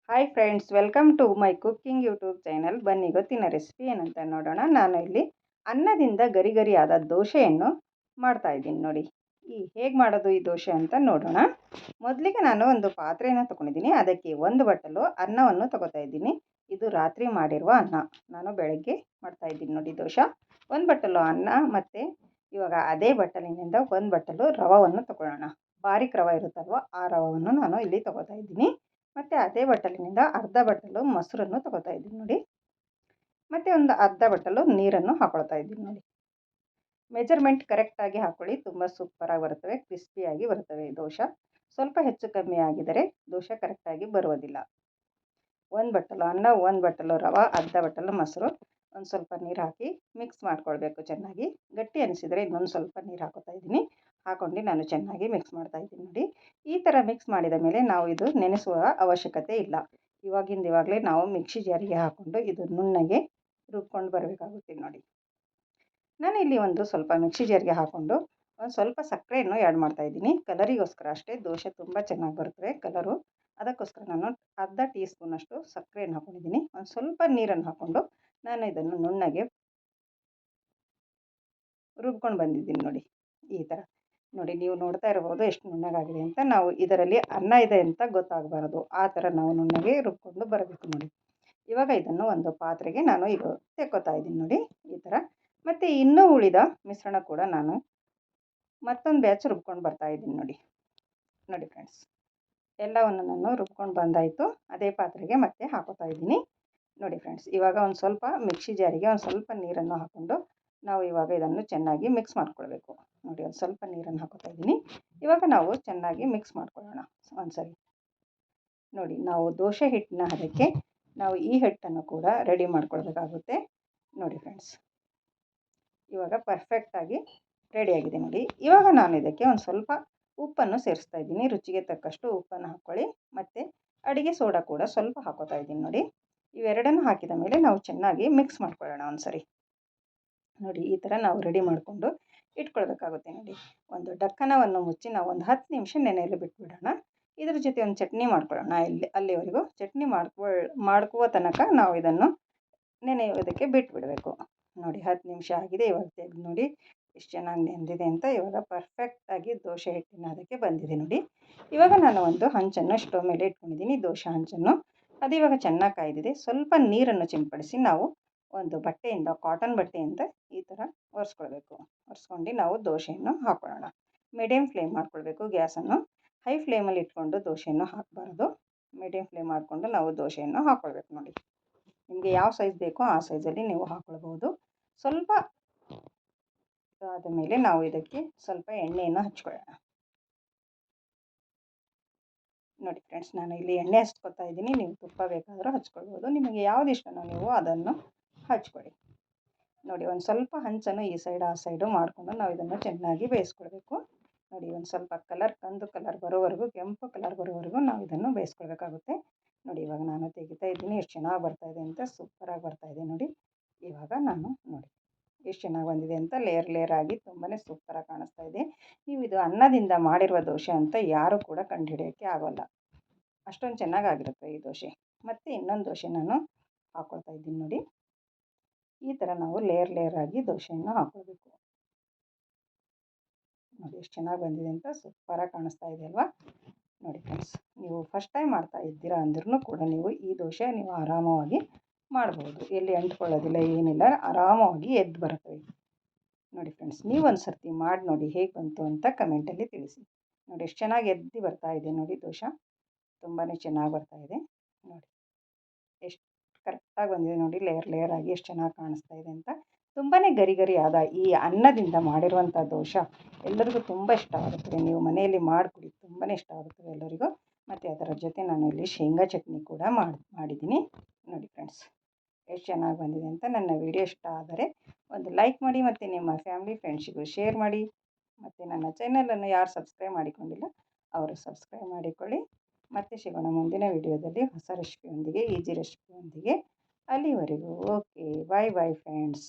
Hi friends, welcome to my cooking YouTube channel. ಬನ್ನಿ ಗೊತ್ತಿನ recipe ಏನಂತ ನೋಡೋಣ. ನಾನು ಇಲ್ಲಿ ಅನ್ನದಿಂದ ಗರಿ ಗರಿಯಾದ ದೋಸೆಯನ್ನು ಮಾಡ್ತಾ ಇದ್ದೀನಿ ನೋಡಿ. ಹೇಗೆ ಮಾಡೋದು ಈ ದೋಸೆ ಅಂತ ನೋಡೋಣ. ಮೊದಲಿಗೆ ನಾನು ಒಂದು ಪಾತ್ರೆಯನ್ನು ತೊಗೊಂಡಿದ್ದೀನಿ. ಅದಕ್ಕೆ ಒಂದು ಬಟ್ಟಲು ಅನ್ನವನ್ನು ತೊಗೋತಾ ಇದ್ದೀನಿ. ಇದು ರಾತ್ರಿ ಮಾಡಿರುವ ಅನ್ನ. ನಾನು ಬೆಳಗ್ಗೆ ಮಾಡ್ತಾ ಇದ್ದೀನಿ ನೋಡಿ ದೋಸೆ. ಒಂದು ಬಟ್ಟಲು ಅನ್ನ ಮತ್ತು ಇವಾಗ ಅದೇ ಬಟ್ಟಲಿನಿಂದ ಒಂದು ಬಟ್ಟಲು ರವೆಯನ್ನು ತೊಗೊಳ್ಳೋಣ. ಬಾರೀಕ್ ರವೆ ಇರುತ್ತಲ್ವ, ಆ ರವೆಯನ್ನು ನಾನು ಇಲ್ಲಿ ತೊಗೋತಾ ಇದ್ದೀನಿ. ಮತ್ತು ಅದೇ ಬಟ್ಟಲಿನಿಂದ ಅರ್ಧ ಬಟ್ಟಲು ಮೊಸರನ್ನು ತೊಗೋತಾ ಇದ್ದೀನಿ ನೋಡಿ. ಮತ್ತು ಒಂದು ಅರ್ಧ ಬಟ್ಟಲು ನೀರನ್ನು ಹಾಕೊಳ್ತಾ ಇದ್ದೀನಿ ನೋಡಿ. ಮೆಜರ್ಮೆಂಟ್ ಕರೆಕ್ಟಾಗಿ ಹಾಕ್ಕೊಳ್ಳಿ, ತುಂಬ ಸೂಪರಾಗಿ ಬರುತ್ತವೆ, ಕ್ರಿಸ್ಪಿಯಾಗಿ ಬರುತ್ತವೆ ದೋಸೆ. ಸ್ವಲ್ಪ ಹೆಚ್ಚು ಕಮ್ಮಿ ಆಗಿದರೆ ದೋಸೆ ಕರೆಕ್ಟಾಗಿ ಬರುವುದಿಲ್ಲ. ಒಂದು ಬಟ್ಟಲು ಅನ್ನ, ಒಂದು ಬಟ್ಟಲು ರವೆ, ಅರ್ಧ ಬಟ್ಟಲು ಮೊಸರು, ಒಂದು ಸ್ವಲ್ಪ ನೀರು ಹಾಕಿ ಮಿಕ್ಸ್ ಮಾಡ್ಕೊಳ್ಬೇಕು ಚೆನ್ನಾಗಿ. ಗಟ್ಟಿ ಅನಿಸಿದರೆ ಇನ್ನೊಂದು ಸ್ವಲ್ಪ ನೀರು ಹಾಕೋತಾ ಇದ್ದೀನಿ. ಹಾಕ್ಕೊಂಡು ನಾನು ಚೆನ್ನಾಗಿ ಮಿಕ್ಸ್ ಮಾಡ್ತಾ ಇದ್ದೀನಿ ನೋಡಿ. ಈ ಥರ ಮಿಕ್ಸ್ ಮಾಡಿದ ಮೇಲೆ ನಾವು ಇದು ನೆನೆಸುವ ಅವಶ್ಯಕತೆ ಇಲ್ಲ. ಇವಾಗಲೇ ನಾವು ಮಿಕ್ಸಿ ಜಾರಿಗೆ ಹಾಕ್ಕೊಂಡು ಇದು ನುಣ್ಣಗೆ ರುಬ್ಕೊಂಡು ಬರಬೇಕಾಗುತ್ತೆ ನೋಡಿ. ನಾನಿಲ್ಲಿ ಒಂದು ಸ್ವಲ್ಪ ಮಿಕ್ಸಿ ಜಾರಿಗೆ ಹಾಕ್ಕೊಂಡು ಒಂದು ಸ್ವಲ್ಪ ಸಕ್ಕರೆಯನ್ನು ಆ್ಯಡ್ ಮಾಡ್ತಾಯಿದ್ದೀನಿ. ಕಲರಿಗೋಸ್ಕರ ಅಷ್ಟೇ. ದೋಸೆ ತುಂಬ ಚೆನ್ನಾಗಿ ಬರ್ತವೆ ಕಲರು. ಅದಕ್ಕೋಸ್ಕರ ನಾನು ಅರ್ಧ ಟೀ ಸ್ಪೂನಷ್ಟು ಸಕ್ಕರೆಯನ್ನು ಹಾಕ್ಕೊಂಡಿದ್ದೀನಿ. ಒಂದು ಸ್ವಲ್ಪ ನೀರನ್ನು ಹಾಕ್ಕೊಂಡು ನಾನು ಇದನ್ನು ನುಣ್ಣಗೆ ರುಬ್ಕೊಂಡು ಬಂದಿದ್ದೀನಿ ನೋಡಿ. ಈ ಥರ ನೋಡಿ, ನೀವು ನೋಡ್ತಾ ಇರ್ಬೋದು ಎಷ್ಟು ನುಣ್ಣಗಾಗಿದೆ ಅಂತ. ನಾವು ಇದರಲ್ಲಿ ಅನ್ನ ಇದೆ ಅಂತ ಗೊತ್ತಾಗಬಾರದು, ಆ ಥರ ನಾವು ನುಣ್ಣಗೆ ರುಬ್ಕೊಂಡು ಬರಬೇಕು ನೋಡಿ. ಇವಾಗ ಇದನ್ನು ಒಂದು ಪಾತ್ರೆಗೆ ನಾನು ಈಗ ತೆಕ್ಕೋತಾ ಇದ್ದೀನಿ ನೋಡಿ ಈ ಥರ. ಮತ್ತು ಇನ್ನೂ ಉಳಿದ ಮಿಶ್ರಣ ಕೂಡ ನಾನು ಮತ್ತೊಂದು ಬ್ಯಾಚ್ ರುಬ್ಕೊಂಡು ಬರ್ತಾ ಇದ್ದೀನಿ ನೋಡಿ. ನೋಡಿ ಫ್ರೆಂಡ್ಸ್, ಎಲ್ಲವನ್ನು ನಾನು ರುಬ್ಕೊಂಡು ಬಂದಾಯಿತು. ಅದೇ ಪಾತ್ರೆಗೆ ಮತ್ತೆ ಹಾಕೋತಾ ಇದ್ದೀನಿ ನೋಡಿ ಫ್ರೆಂಡ್ಸ್. ಇವಾಗ ಒಂದು ಸ್ವಲ್ಪ ಮಿಕ್ಸಿ ಜಾರಿಗೆ ಒಂದು ಸ್ವಲ್ಪ ನೀರನ್ನು ಹಾಕ್ಕೊಂಡು ನಾವು ಇವಾಗ ಇದನ್ನು ಚೆನ್ನಾಗಿ ಮಿಕ್ಸ್ ಮಾಡ್ಕೊಳ್ಬೇಕು ನೋಡಿ. ಒಂದು ಸ್ವಲ್ಪ ನೀರನ್ನು ಹಾಕೋತಾ ಇದ್ದೀನಿ. ಇವಾಗ ನಾವು ಚೆನ್ನಾಗಿ ಮಿಕ್ಸ್ ಮಾಡ್ಕೊಳ್ಳೋಣ ಒಂದ್ಸರಿ ನೋಡಿ. ನಾವು ದೋಸೆ ಹಿಟ್ಟಿನ ಅದಕ್ಕೆ ನಾವು ಈ ಹಿಟ್ಟನ್ನು ಕೂಡ ರೆಡಿ ಮಾಡ್ಕೊಳ್ಬೇಕಾಗುತ್ತೆ ನೋಡಿ ಫ್ರೆಂಡ್ಸ್. ಇವಾಗ ಪರ್ಫೆಕ್ಟಾಗಿ ರೆಡಿಯಾಗಿದೆ ನೋಡಿ. ಇವಾಗ ನಾನು ಇದಕ್ಕೆ ಒಂದು ಸ್ವಲ್ಪ ಉಪ್ಪನ್ನು ಸೇರಿಸ್ತಾ ಇದ್ದೀನಿ. ರುಚಿಗೆ ತಕ್ಕಷ್ಟು ಉಪ್ಪನ್ನು ಹಾಕ್ಕೊಳ್ಳಿ. ಮತ್ತು ಅಡುಗೆ ಸೋಡಾ ಕೂಡ ಸ್ವಲ್ಪ ಹಾಕೋತಾ ಇದ್ದೀನಿ ನೋಡಿ. ಇವೆರಡನ್ನು ಹಾಕಿದ ಮೇಲೆ ನಾವು ಚೆನ್ನಾಗಿ ಮಿಕ್ಸ್ ಮಾಡ್ಕೊಳ್ಳೋಣ ಒಂದ್ಸರಿ ನೋಡಿ. ಈ ಥರ ನಾವು ರೆಡಿ ಮಾಡಿಕೊಂಡು ಇಟ್ಕೊಳ್ಬೇಕಾಗುತ್ತೆ ನೋಡಿ. ಒಂದು ಡಕ್ಕನವನ್ನು ಮುಚ್ಚಿ ನಾವು ಒಂದು 10 ನಿಮಿಷ ನೆನೆಯಲು ಬಿಟ್ಬಿಡೋಣ. ಇದ್ರ ಜೊತೆ ಒಂದು ಚಟ್ನಿ ಮಾಡ್ಕೊಳ್ಳೋಣ. ಅಲ್ಲಿವರೆಗೂ ಚಟ್ನಿ ಮಾಡ್ಕುವ ತನಕ ನಾವು ಇದನ್ನು ನೆನೆಯೋದಕ್ಕೆ ಬಿಟ್ಬಿಡಬೇಕು ನೋಡಿ. 10 ನಿಮಿಷ ಆಗಿದೆ. ಇವಾಗ ತೆಗೆದು ನೋಡಿ ಎಷ್ಟು ಚೆನ್ನಾಗಿ ನೆಂದಿದೆ ಅಂತ. ಇವಾಗ ಪರ್ಫೆಕ್ಟಾಗಿ ದೋಸೆ ಹಿಟ್ಟಿನ ಅದಕ್ಕೆ ಬಂದಿದೆ ನೋಡಿ. ಇವಾಗ ನಾನು ಒಂದು ಹಂಚನ್ನು ಸ್ಟವ್ ಮೇಲೆ ಇಟ್ಕೊಂಡಿದ್ದೀನಿ, ದೋಸೆ ಹಂಚನ್ನು. ಅದು ಇವಾಗ ಚೆನ್ನಾಗಿ ಕಾಯ್ದಿದೆ. ಸ್ವಲ್ಪ ನೀರನ್ನು ಸಿಂಪಡಿಸಿ ನಾವು ಒಂದು ಬಟ್ಟೆಯಿಂದ, ಕಾಟನ್ ಬಟ್ಟೆಯಿಂದ ಈ ಥರ ಒರೆಸ್ಕೊಳ್ಬೇಕು. ಒರೆಸ್ಕೊಂಡು ನಾವು ದೋಸೆಯನ್ನು ಹಾಕ್ಕೊಳ್ಳೋಣ. ಮೀಡಿಯಮ್ ಫ್ಲೇಮ್ ಮಾಡ್ಕೊಳ್ಬೇಕು ಗ್ಯಾಸನ್ನು. ಹೈ ಫ್ಲೇಮಲ್ಲಿ ಇಟ್ಕೊಂಡು ದೋಸೆಯನ್ನು ಹಾಕಬಾರ್ದು. ಮೀಡಿಯಮ್ ಫ್ಲೇಮ್ ಮಾಡಿಕೊಂಡು ನಾವು ದೋಸೆಯನ್ನು ಹಾಕ್ಕೊಳ್ಬೇಕು ನೋಡಿ. ನಿಮಗೆ ಯಾವ ಸೈಜ್ ಬೇಕೋ ಆ ಸೈಜಲ್ಲಿ ನೀವು ಹಾಕ್ಕೊಳ್ಬೋದು. ಸ್ವಲ್ಪ ಆದ ಮೇಲೆ ನಾವು ಇದಕ್ಕೆ ಸ್ವಲ್ಪ ಎಣ್ಣೆಯನ್ನು ಹಚ್ಕೊಳ್ಳೋಣ ನೋಡಿ ಫ್ರೆಂಡ್ಸ್. ನಾನು ಇಲ್ಲಿ ಎಣ್ಣೆ ಹಚ್ಕೊತಾ ಇದ್ದೀನಿ. ನೀವು ತುಪ್ಪ ಬೇಕಾದರೂ ಹಚ್ಕೊಳ್ಬೋದು. ನಿಮಗೆ ಯಾವುದು ಇಷ್ಟನೋ ನೀವು ಅದನ್ನು ಹಚ್ಕೊಳ್ಳಿ ನೋಡಿ. ಒಂದು ಸ್ವಲ್ಪ ಹಂಚನ್ನು ಈ ಸೈಡ್ ಆ ಸೈಡು ಮಾಡಿಕೊಂಡು ನಾವು ಇದನ್ನು ಚೆನ್ನಾಗಿ ಬೇಯಿಸ್ಕೊಳ್ಬೇಕು ನೋಡಿ. ಒಂದು ಸ್ವಲ್ಪ ಕಂದು ಕಲರ್ ಬರೋವರೆಗೂ, ಕೆಂಪು ಕಲರ್ ಬರೋವರೆಗೂ ನಾವು ಇದನ್ನು ಬೇಯಿಸ್ಕೊಳ್ಬೇಕಾಗುತ್ತೆ ನೋಡಿ. ಇವಾಗ ನಾನು ತೆಗಿತಾ ಇದ್ದೀನಿ. ಎಷ್ಟು ಚೆನ್ನಾಗಿ ಬರ್ತಾಯಿದೆ ಅಂತ, ಸೂಪರಾಗಿ ಬರ್ತಾಯಿದೆ ನೋಡಿ. ಇವಾಗ ನಾನು ನೋಡಿ ಎಷ್ಟು ಚೆನ್ನಾಗಿ ಬಂದಿದೆ ಅಂತ, ಲೇಯರ್ ಆಗಿ ತುಂಬಾ ಸೂಪರಾಗಿ ಕಾಣಿಸ್ತಾ ಇದೆ. ನೀವು ಇದು ಅನ್ನದಿಂದ ಮಾಡಿರುವ ದೋಸೆ ಅಂತ ಯಾರೂ ಕೂಡ ಕಂಡುಹಿಡಿಯೋಕ್ಕೆ ಆಗೋಲ್ಲ, ಅಷ್ಟೊಂದು ಚೆನ್ನಾಗಾಗಿರುತ್ತೆ ಈ ದೋಸೆ. ಮತ್ತು ಇನ್ನೊಂದು ದೋಸೆ ನಾನು ಹಾಕ್ಕೊಳ್ತಾ ಇದ್ದೀನಿ ನೋಡಿ. ಈ ಥರ ನಾವು ಲೇಯರ್ ಆಗಿ ದೋಸೆಯನ್ನು ಹಾಕ್ಕೊಳ್ಬೇಕು ನೋಡಿ. ಎಷ್ಟು ಚೆನ್ನಾಗಿ ಬಂದಿದೆ ಅಂತ, ಸೂಪರಾಗಿ ಕಾಣಿಸ್ತಾ ಇದೆ ಅಲ್ವಾ ನೋಡಿ ಫ್ರೆಂಡ್ಸ್. ನೀವು ಫಸ್ಟ್ ಟೈಮ್ ಮಾಡ್ತಾ ಇದ್ದೀರಾ ಅಂದ್ರೂ ಕೂಡ ನೀವು ಈ ದೋಸೆ ನೀವು ಆರಾಮವಾಗಿ ಮಾಡ್ಬೋದು. ಎಲ್ಲಿ ಅಂಟ್ಕೊಳ್ಳೋದಿಲ್ಲ, ಏನಿಲ್ಲ, ಆರಾಮವಾಗಿ ಎದ್ದು ಬರ್ತವೆ ನೋಡಿ ಫ್ರೆಂಡ್ಸ್. ನೀವು ಒಂದು ಸರ್ತಿ ಮಾಡಿ ನೋಡಿ ಹೇಗೆ ಬಂತು ಅಂತ ಕಮೆಂಟಲ್ಲಿ ತಿಳಿಸಿ ನೋಡಿ. ಎಷ್ಟು ಚೆನ್ನಾಗಿ ಎದ್ದು ಬರ್ತಾ ಇದೆ ನೋಡಿ ದೋಸೆ. ತುಂಬಾ ಚೆನ್ನಾಗಿ ಬರ್ತಾಯಿದೆ ನೋಡಿ. ಎಷ್ಟು ಕರೆಕ್ಟಾಗಿ ಬಂದಿದೆ ನೋಡಿ, ಲೇಯರ್ ಆಗಿ ಎಷ್ಟು ಚೆನ್ನಾಗಿ ಕಾಣಿಸ್ತಾ ಇದೆ ಅಂತ. ತುಂಬಾ ಗರಿ ಆದ ಈ ಅನ್ನದಿಂದ ಮಾಡಿರುವಂಥ ದೋಸೆ ಎಲ್ಲರಿಗೂ ತುಂಬ ಇಷ್ಟವಾಗುತ್ತದೆ. ನೀವು ಮನೆಯಲ್ಲಿ ಮಾಡಿಕೊಡಿ, ತುಂಬಾ ಇಷ್ಟವಾಗುತ್ತದೆ ಎಲ್ಲರಿಗೂ. ಮತ್ತು ಅದರ ಜೊತೆ ನಾನು ಇಲ್ಲಿ ಶೇಂಗಾ ಚಟ್ನಿ ಕೂಡ ಮಾಡಿದ್ದೀನಿ ನೋಡಿ ಫ್ರೆಂಡ್ಸ್. ಎಷ್ಟು ಚೆನ್ನಾಗಿ ಬಂದಿದೆ ಅಂತ. ನನ್ನ ವಿಡಿಯೋ ಇಷ್ಟ ಆದರೆ ಒಂದು ಲೈಕ್ ಮಾಡಿ ಮತ್ತು ನಿಮ್ಮ ಫ್ಯಾಮಿಲಿ ಫ್ರೆಂಡ್ಸಿಗೂ ಶೇರ್ ಮಾಡಿ. ಮತ್ತು ನನ್ನ ಚಾನಲನ್ನು ಯಾರು ಸಬ್ಸ್ಕ್ರೈಬ್ ಮಾಡಿಕೊಂಡಿಲ್ಲ ಅವರು ಸಬ್ಸ್ಕ್ರೈಬ್ ಮಾಡಿಕೊಳ್ಳಿ. ಮತ್ತೆ ಸಿಗೋಣ ಮುಂದಿನ ವಿಡಿಯೋದಲ್ಲಿ ಹೊಸ ರೆಸಿಪಿಯೊಂದಿಗೆ, ಈಜಿ ರೆಸಿಪಿಯೊಂದಿಗೆ. ಅಲ್ಲಿವರೆಗೂ ಓಕೆ, ಬಾಯ್ ಫ್ರೆಂಡ್ಸ್.